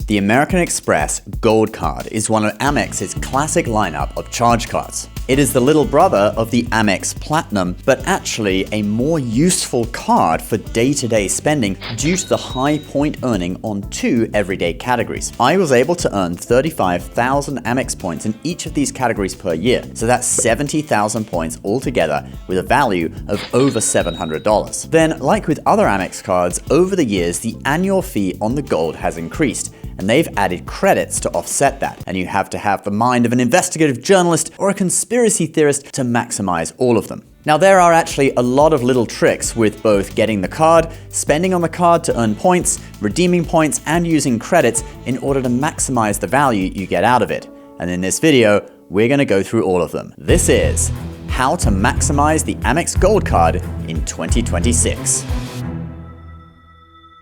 The American Express Gold Card is one of Amex's classic lineup of charge cards. It is the little brother of the Amex Platinum, but actually a more useful card for day-to-day spending due to the high point earning on two everyday categories. I was able to earn 35,000 Amex points in each of these categories per year, so that's 70,000 points altogether with a value of over $700. Then, like with other Amex cards, over the years the annual fee on the Gold has increased, and they've added credits to offset that, and you have to have the mind of an investigative journalist or a conspiracy theorist to maximize all of them. Now, there are actually a lot of little tricks with both getting the card, spending on the card to earn points, redeeming points, and using credits in order to maximize the value you get out of it. And in this video, we're going to go through all of them. This is how to maximize the Amex Gold Card in 2026.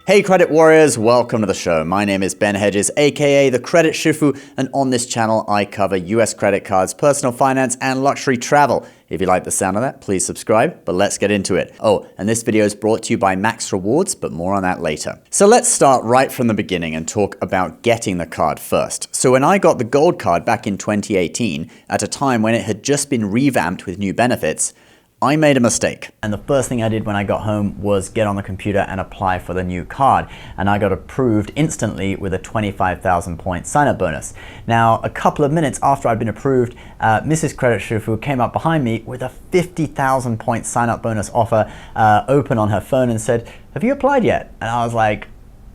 Hey Credit Warriors, welcome to the show. My name is Ben Hedges, aka the Credit Shifu, and on this channel I cover US credit cards, personal finance, and luxury travel. If you like the sound of that, please subscribe, but let's get into it. Oh, and this video is brought to you by Max Rewards, but more on that later. So let's start right from the beginning and talk about getting the card first. So when I got the Gold Card back in 2018, at a time when it had just been revamped with new benefits, I made a mistake. And the first thing I did when I got home was get on the computer and apply for the new card. And I got approved instantly with a 25,000 point sign-up bonus. Now, a couple of minutes after I'd been approved, Mrs. Credit Shifu came up behind me with a 50,000 point sign-up bonus offer open on her phone and said, "Have you applied yet?" And I was like,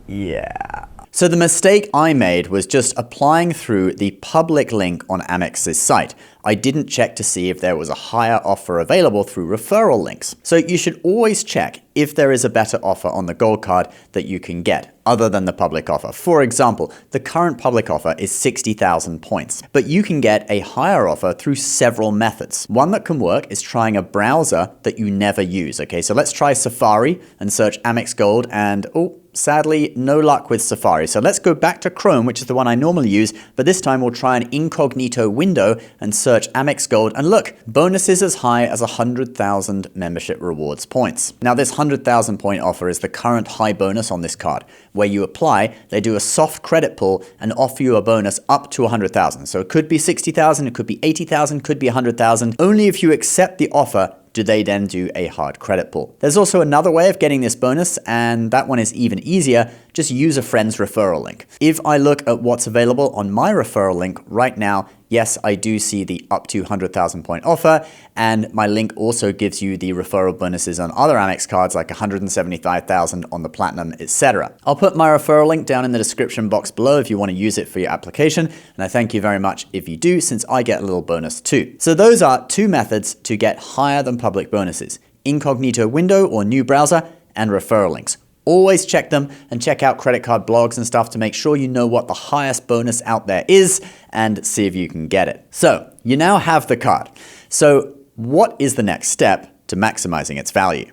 yeah. So the mistake I made was just applying through the public link on Amex's site. I didn't check to see if there was a higher offer available through referral links. So you should always check if there is a better offer on the Gold Card that you can get other than the public offer. For example, the current public offer is 60,000 points, but you can get a higher offer through several methods. One that can work is trying a browser that you never use. Okay, so let's try Safari and search Amex Gold, and sadly, no luck with Safari. So let's go back to Chrome, which is the one I normally use, but this time we'll try an incognito window and search Amex Gold, and look, bonuses as high as 100,000 membership rewards points. Now, this 100,000 point offer is the current high bonus on this card. Where you apply, they do a soft credit pull and offer you a bonus up to 100,000. So it could be 60,000, it could be 80,000, could be 100,000. Only if you accept the offer do they then do a hard credit pull. There's also another way of getting this bonus, and that one is even easier. Just use a friend's referral link. If I look at what's available on my referral link right now, yes, I do see the up to 100,000 point offer, and my link also gives you the referral bonuses on other Amex cards like 175,000 on the Platinum, etc. I'll put my referral link down in the description box below if you want to use it for your application, and I thank you very much if you do, since I get a little bonus too. So those are two methods to get higher than public bonuses: incognito window or new browser, and referral links. Always check them and check out credit card blogs and stuff to make sure you know what the highest bonus out there is and see if you can get it. So you now have the card. So what is the next step to maximizing its value?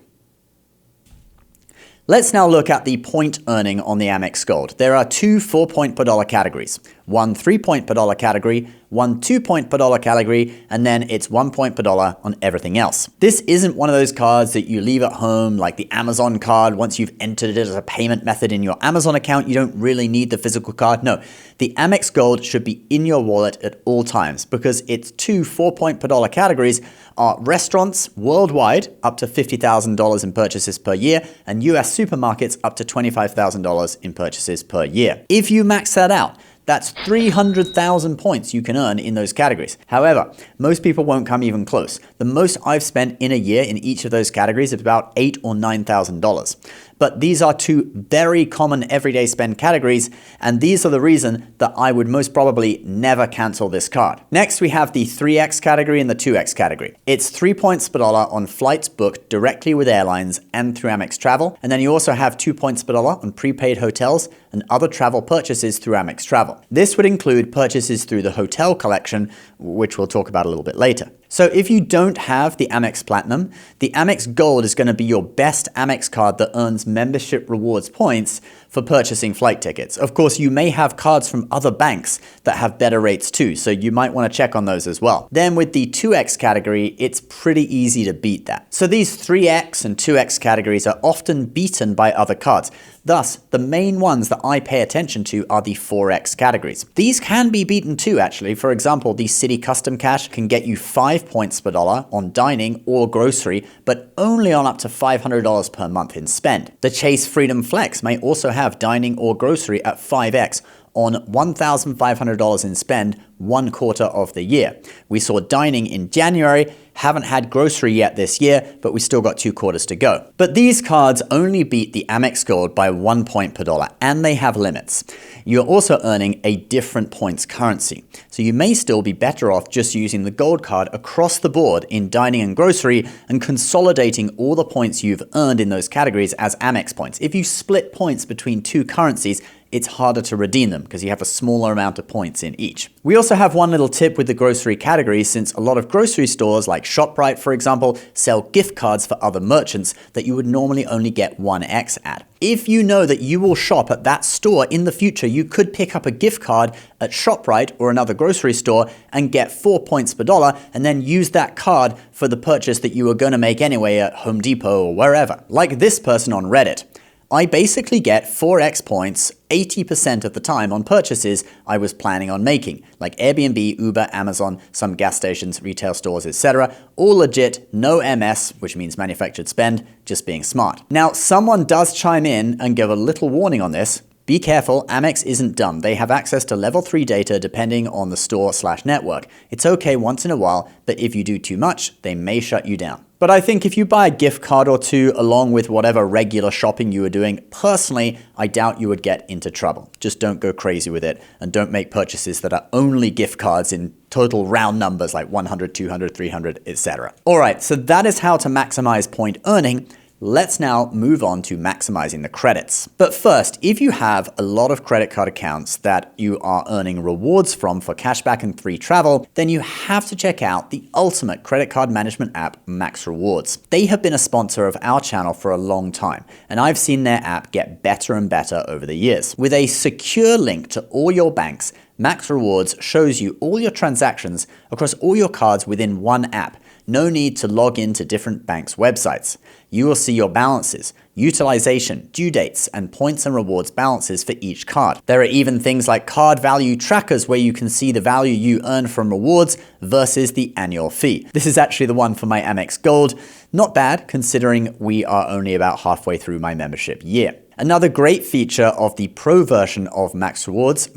Let's now look at the point earning on the Amex Gold. There are two 4-point per dollar categories, one 3-point per dollar category, one 2-point per dollar category, and then it's 1 point per dollar on everything else. This isn't one of those cards that you leave at home like the Amazon card. Once you've entered it as a payment method in your Amazon account, you don't really need the physical card. No, the Amex Gold should be in your wallet at all times because its two 4-point per dollar categories are restaurants worldwide up to $50,000 in purchases per year, and US supermarkets up to $25,000 in purchases per year. If you max that out, that's 300,000 points you can earn in those categories. However, most people won't come even close. The most I've spent in a year in each of those categories is about $8,000 or $9,000. But these are two very common everyday spend categories, and these are the reason that I would most probably never cancel this card. Next, we have the 3x category and the 2x category. It's 3 points per dollar on flights booked directly with airlines and through Amex Travel, and then you also have 2 points per dollar on prepaid hotels and other travel purchases through Amex Travel. This would include purchases through the hotel collection, which we'll talk about a little bit later. So if you don't have the Amex Platinum, the Amex Gold is going to be your best Amex card that earns membership rewards points for purchasing flight tickets. Of course, you may have cards from other banks that have better rates too, so you might want to check on those as well. Then with the 2x category, it's pretty easy to beat that. So these 3x and 2x categories are often beaten by other cards. Thus, the main ones that I pay attention to are the 4x categories. These can be beaten too, actually. For example, the Citi Custom Cash can get you 5 points per dollar on dining or grocery, but only on up to $500 per month in spend. The Chase Freedom Flex may also have dining or grocery at 5x on $1,500 in spend 1/4 of the year. We saw dining in January, haven't had grocery yet this year, but we still got 2 quarters to go. But these cards only beat the Amex Gold by 1 point per dollar, and they have limits. You're also earning a different points currency, so you may still be better off just using the Gold card across the board in dining and grocery and consolidating all the points you've earned in those categories as Amex points. If you split points between 2 currencies, it's harder to redeem them because you have a smaller amount of points in each. We also have one little tip with the grocery category, since a lot of grocery stores like ShopRite, for example, sell gift cards for other merchants that you would normally only get 1x at. If you know that you will shop at that store in the future, you could pick up a gift card at ShopRite or another grocery store and get 4 points per dollar and then use that card for the purchase that you were going to make anyway at Home Depot or wherever. Like this person on Reddit. I basically get 4x points 80% of the time on purchases I was planning on making, like Airbnb, Uber, Amazon, some gas stations, retail stores, etc. All legit, no MS, which means manufactured spend, just being smart. Now, someone does chime in and give a little warning on this. Be careful, Amex isn't dumb. They have access to level 3 data depending on the store/network. It's okay once in a while, but if you do too much, they may shut you down. But I think if you buy a gift card or two along with whatever regular shopping you were doing, personally, I doubt you would get into trouble. Just don't go crazy with it and don't make purchases that are only gift cards in total round numbers like 100, 200, 300, etc. All right, so that is how to maximize point earning. Let's now move on to maximizing the credits. But first, if you have a lot of credit card accounts that you are earning rewards from for cashback and free travel, then you have to check out the ultimate credit card management app, Max Rewards. They have been a sponsor of our channel for a long time, and I've seen their app get better and better over the years. With a secure link to all your banks, Max Rewards shows you all your transactions across all your cards within one app. No need to log into different banks' websites. You will see your balances, utilization, due dates, and points and rewards balances for each card. There are even things like card value trackers where you can see the value you earn from rewards versus the annual fee. This is actually the one for my Amex Gold. Not bad considering we are only about halfway through my membership year. Another great feature of the pro version of Max Rewards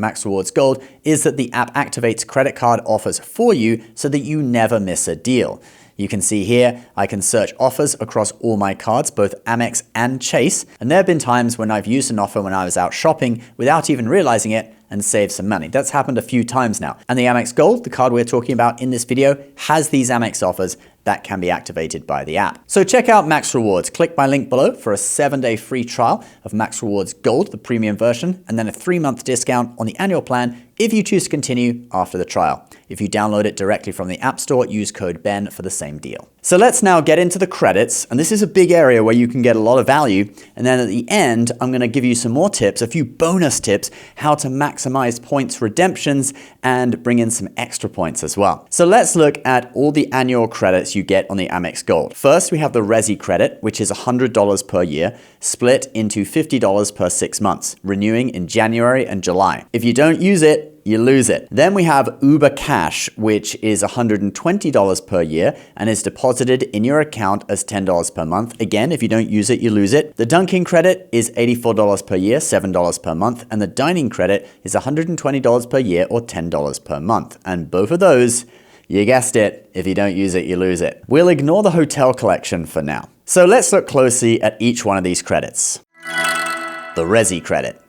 Gold, is that the app activates credit card offers for you so that you never miss a deal. You can see here, I can search offers across all my cards, both Amex and Chase, and there have been times when I've used an offer when I was out shopping without even realizing it and saved some money. That's happened a few times now. And the Amex Gold, the card we're talking about in this video, has these Amex offers that can be activated by the app. So check out Max Rewards. Click my link below for a 7-day free trial of Max Rewards Gold, the premium version, and then a 3-month discount on the annual plan if you choose to continue after the trial. If you download it directly from the App Store, use code BEN for the same deal. So let's now get into the credits, and this is a big area where you can get a lot of value, and then at the end, I'm gonna give you some more tips, a few bonus tips, how to maximize points redemptions and bring in some extra points as well. So let's look at all the annual credits you get on the Amex Gold. First, we have the Resi credit, which is $100 per year, split into $50 per 6 months, renewing in January and July. If you don't use it, you lose it. Then we have Uber Cash, which is $120 per year and is deposited in your account as $10 per month. Again, if you don't use it, you lose it. The Dunkin' credit is $84 per year, $7 per month, and the dining credit is $120 per year or $10 per month. And both of those, you guessed it, if you don't use it, you lose it. We'll ignore the hotel collection for now. So let's look closely at each one of these credits. The Resi credit.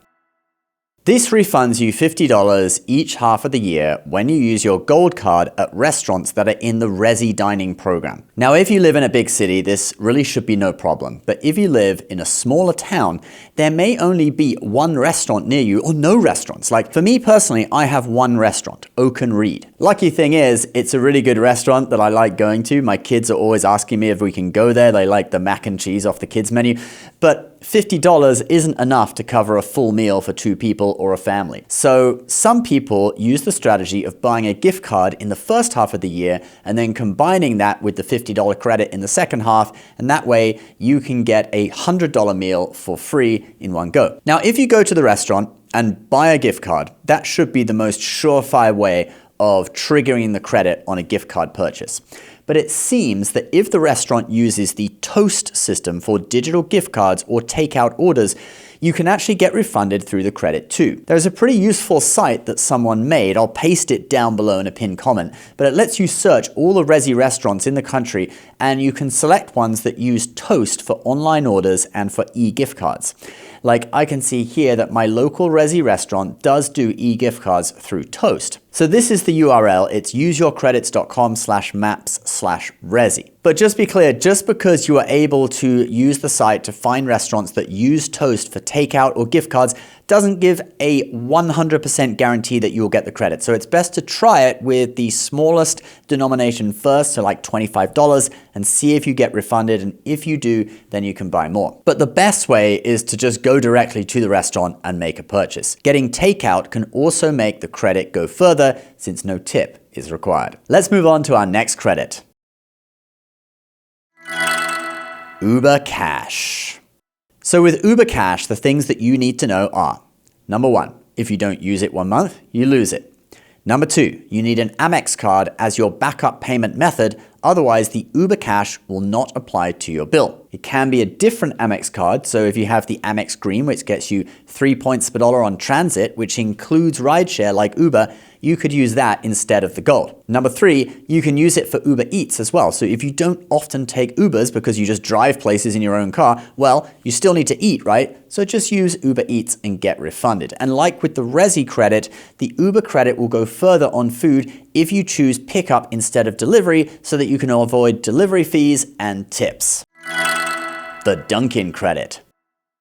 This refunds you $50 each half of the year when you use your Gold card at restaurants that are in the Resi dining program. Now, if you live in a big city, this really should be no problem. But if you live in a smaller town, there may only be one restaurant near you or no restaurants. Like for me personally, I have one restaurant, Oak and Reed. Lucky thing is, it's a really good restaurant that I like going to. My kids are always asking me if we can go there. They like the mac and cheese off the kids menu. But $50 isn't enough to cover a full meal for 2 people or a family. So some people use the strategy of buying a gift card in the first half of the year and then combining that with the $50 credit in the second half, and that way you can get a $100 meal for free in one go. Now, if you go to the restaurant and buy a gift card, that should be the most surefire way of triggering the credit on a gift card purchase. But it seems that if the restaurant uses the Toast system for digital gift cards or takeout orders, you can actually get refunded through the credit too. There's a pretty useful site that someone made. I'll paste it down below in a pinned comment, but it lets you search all the Resi restaurants in the country and you can select ones that use Toast for online orders and for e-gift cards. Like I can see here that my local Resi restaurant does do e-gift cards through Toast. So this is the URL, it's useyourcredits.com/maps/Resi. But just be clear, just because you are able to use the site to find restaurants that use Toast for takeout or gift cards doesn't give a 100% guarantee that you'll get the credit. So it's best to try it with the smallest denomination first, so like $25, and see if you get refunded. And if you do, then you can buy more. But the best way is to just go directly to the restaurant and make a purchase. Getting takeout can also make the credit go further since no tip is required. Let's move on to our next credit. Uber Cash. So with Uber Cash, the things that you need to know are: number 1, if you don't use it 1 month, you lose it. Number 2, you need an Amex card as your backup payment method, otherwise the Uber Cash will not apply to your bill. It can be a different Amex card, so if you have the Amex Green, which gets you 3 points per dollar on transit, which includes rideshare like Uber, you could use that instead of the gold. Number 3, you can use it for Uber Eats as well. So if you don't often take Ubers because you just drive places in your own car, well, you still need to eat, right? So just use Uber Eats and get refunded. And like with the Resi credit, the Uber credit will go further on food if you choose pickup instead of delivery so that you can avoid delivery fees and tips. The Dunkin' credit.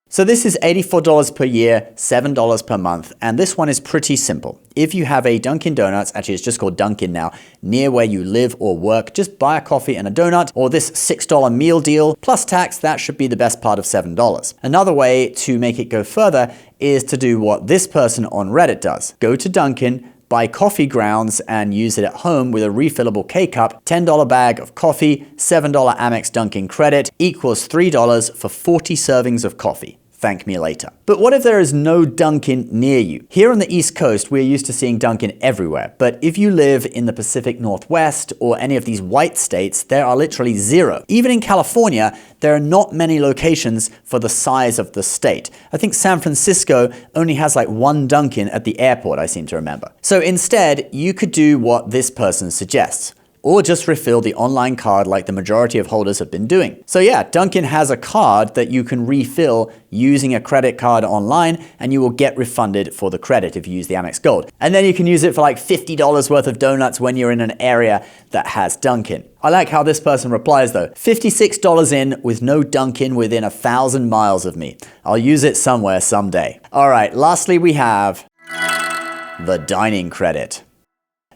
So this is $84 per year, $7 per month, and this one is pretty simple. If you have a Dunkin' Donuts, actually it's just called Dunkin' now, near where you live or work, just buy a coffee and a donut, or this $6 meal deal, plus tax, that should be the best part of $7. Another way to make it go further is to do what this person on Reddit does. Go to Dunkin', buy coffee grounds and use it at home with a refillable K-Cup, $10 bag of coffee, $7 Amex Dunkin' credit equals $3 for 40 servings of coffee. Thank me later. But what if there is no Dunkin' near you? Here on the East Coast, we're used to seeing Dunkin' everywhere. But if you live in the Pacific Northwest or any of these white states, there are literally 0. Even in California, there are not many locations for the size of the state. I think San Francisco only has like 1 Dunkin' at the airport, I seem to remember. So instead, you could do what this person suggests, or just refill the online card like the majority of holders have been doing. So yeah, Dunkin' has a card that you can refill using a credit card online, and you will get refunded for the credit if you use the Amex Gold. And then you can use it for like $50 worth of donuts when you're in an area that has Dunkin'. I like how this person replies though. $56 in with no Dunkin' within 1,000 miles of me. I'll use it somewhere someday. All right, lastly we have the dining credit.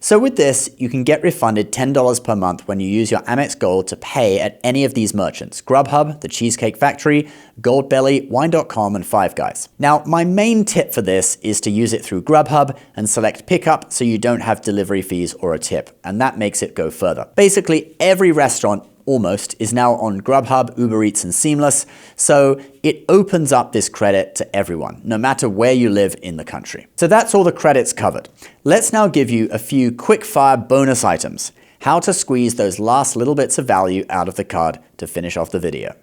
So with this, you can get refunded $10 per month when you use your Amex Gold to pay at any of these merchants: Grubhub, The Cheesecake Factory, Goldbelly, Wine.com, and Five Guys. Now, my main tip for this is to use it through Grubhub and select pickup so you don't have delivery fees or a tip, and that makes it go further. Basically, every restaurant almost is now on Grubhub, Uber Eats, and Seamless, so it opens up this credit to everyone, no matter where you live in the country. So that's all the credits covered. Let's now give you a few quick-fire bonus items, how to squeeze those last little bits of value out of the card to finish off the video.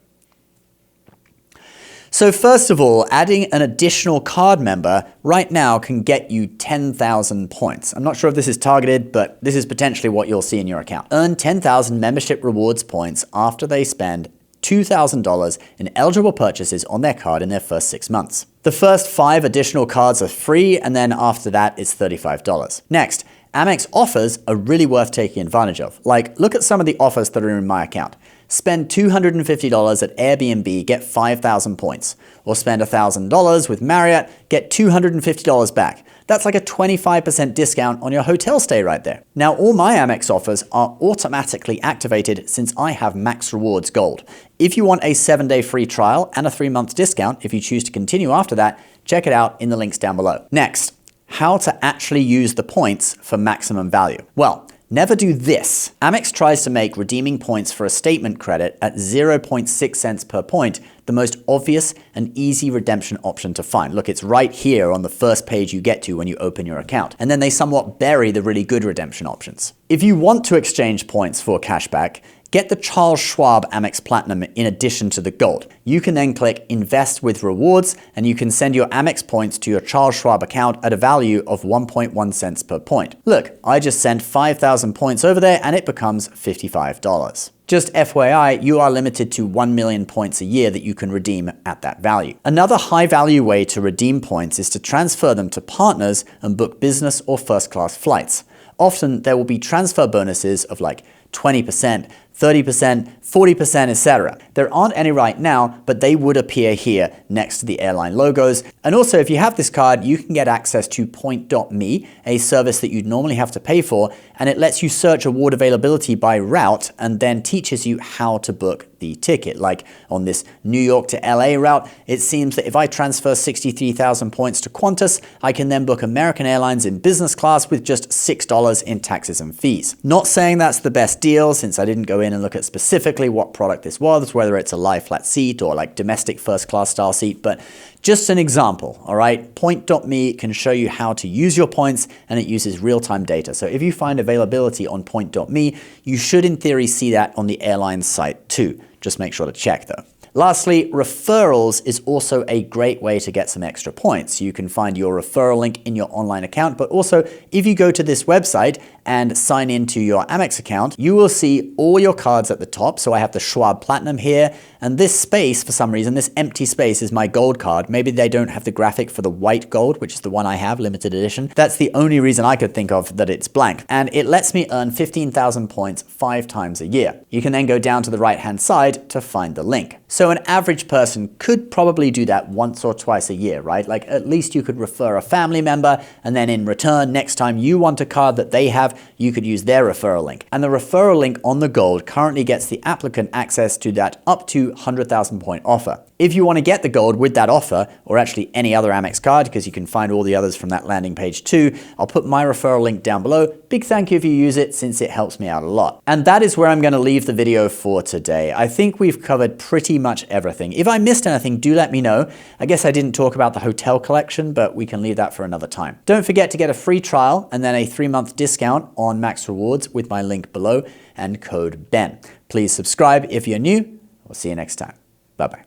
So first of all, adding an additional card member right now can get you 10,000 points. I'm not sure if this is targeted, but this is potentially what you'll see in your account. Earn 10,000 membership rewards points after they spend $2,000 in eligible purchases on their card in their first 6 months. The first 5 additional cards are free, and then after that, it's $35. Next, Amex offers are really worth taking advantage of. Like, look at some of the offers that are in my account. Spend $250 at Airbnb, get 5,000 points. Or spend $1,000 with Marriott, get $250 back. That's like a 25% discount on your hotel stay right there. Now, all my Amex offers are automatically activated since I have Max Rewards Gold. If you want a 7-day free trial and a 3-month discount if you choose to continue after that, check it out in the links down below. Next, how to actually use the points for maximum value. Well, never do this. Amex tries to make redeeming points for a statement credit at 0.6 cents per point the most obvious and easy redemption option to find. Look, it's right here on the first page you get to when you open your account. And then they somewhat bury the really good redemption options. If you want to exchange points for cashback, get the Charles Schwab Amex Platinum in addition to the Gold. You can then click Invest with Rewards, and you can send your Amex points to your Charles Schwab account at a value of 1.1 cents per point. Look, I just sent 5,000 points over there and it becomes $55. Just FYI, you are limited to 1 million points a year that you can redeem at that value. Another high-value way to redeem points is to transfer them to partners and book business or first-class flights. Often, there will be transfer bonuses of like 20%, 30%, 40%, etc. There aren't any right now, but they would appear here next to the airline logos. And also, if you have this card, you can get access to point.me, a service that you'd normally have to pay for, and it lets you search award availability by route and then teaches you how to book the ticket. Like on this New York to LA route, it seems that if I transfer 63,000 points to Qantas, I can then book American Airlines in business class with just $6 in taxes and fees. Not saying that's the best deal, since I didn't go in and look at specifically what product this was, whether it's a lie flat seat or like domestic first class style seat, but just an example, all right? Point.me can show you how to use your points, and it uses real-time data. So if you find availability on point.me, you should in theory see that on the airline site too. Just make sure to check though. Lastly, referrals is also a great way to get some extra points. You can find your referral link in your online account, but also if you go to this website and sign into your Amex account, you will see all your cards at the top. So I have the Schwab Platinum here, and this space, for some reason, this empty space is my gold card. Maybe they don't have the graphic for the white gold, which is the one I have, limited edition. That's the only reason I could think of that it's blank. And it lets me earn 15,000 points 5 times a year. You can then go down to the right-hand side to find the link. So an average person could probably do that once or twice a year, right? Like at least you could refer a family member, and then in return, next time you want a card that they have, you could use their referral link. And the referral link on the gold currently gets the applicant access to that up to 100,000 point offer. If you want to get the gold with that offer, or actually any other Amex card, because you can find all the others from that landing page too, I'll put my referral link down below. Big thank you if you use it, since it helps me out a lot. And that is where I'm going to leave the video for today. I think we've covered pretty much everything. If I missed anything, do let me know. I guess I didn't talk about the hotel collection, but we can leave that for another time. Don't forget to get a free trial and then a 3-month discount on Max Rewards with my link below and code BEN. Please subscribe if you're new. We'll see you next time. Bye-bye.